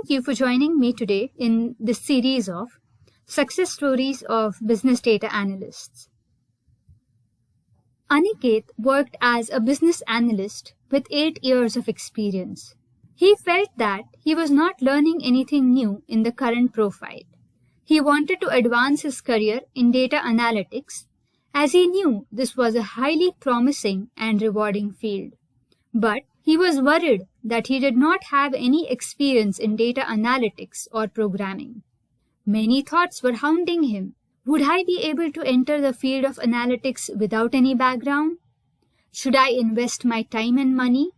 Thank you for joining me today in this series of Success Stories of Business Data Analysts. Aniket worked as a business analyst with 8 years of experience. He felt that he was not learning anything new in the current profile. He wanted to advance his career in data analytics as he knew this was a highly promising and rewarding field. But he was worried that he did not have any experience in data analytics or programming. Many thoughts were haunting him. Would I be able to enter the field of analytics without any background? Should I invest my time and money?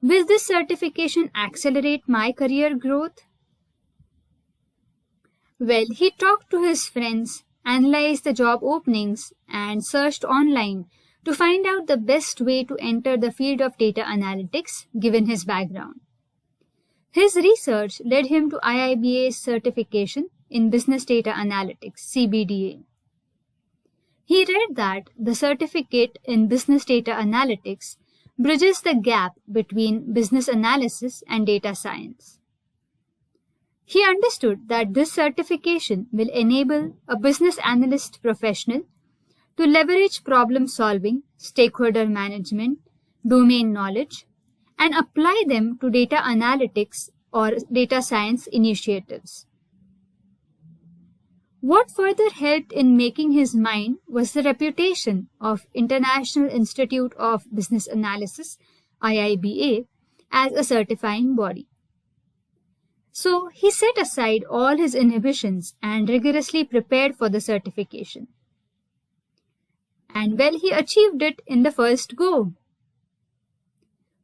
Will this certification accelerate my career growth? Well, he talked to his friends, analyzed the job openings, and searched online to find out the best way to enter the field of data analytics given his background. His research led him to IIBA's certification in Business Data Analytics, CBDA. He read that the certificate in Business Data Analytics bridges the gap between business analysis and data science. He understood that this certification will enable a business analyst professional to leverage problem solving, stakeholder management, domain knowledge, and apply them to data analytics or data science initiatives. What further helped in making his mind was the reputation of International Institute of Business Analysis, IIBA, as a certifying body. So he set aside all his inhibitions and rigorously prepared for the certification. And well, he achieved it in the first go.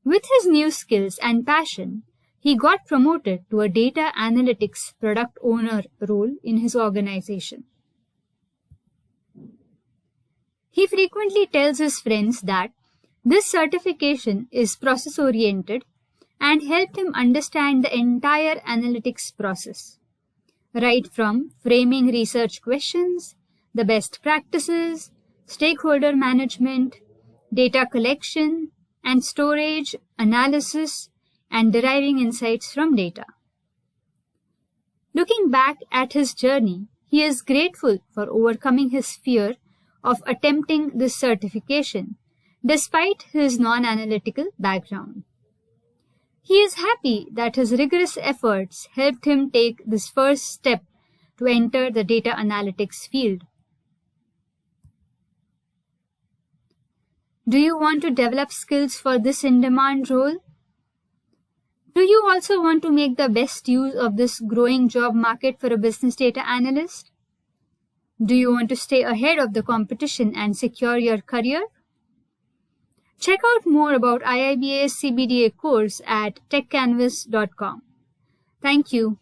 With his new skills and passion, he got promoted to a data analytics product owner role in his organization. He frequently tells his friends that this certification is process-oriented and helped him understand the entire analytics process, right from framing research questions, the best practices, stakeholder management, data collection and storage, analysis, and deriving insights from data. Looking back at his journey, he is grateful for overcoming his fear of attempting this certification despite his non-analytical background. He is happy that his rigorous efforts helped him take this first step to enter the data analytics field. Do you want to develop skills for this in-demand role? Do you also want to make the best use of this growing job market for a business data analyst? Do you want to stay ahead of the competition and secure your career? Check out more about IIBA's CBDA course at techcanvass.com. Thank you.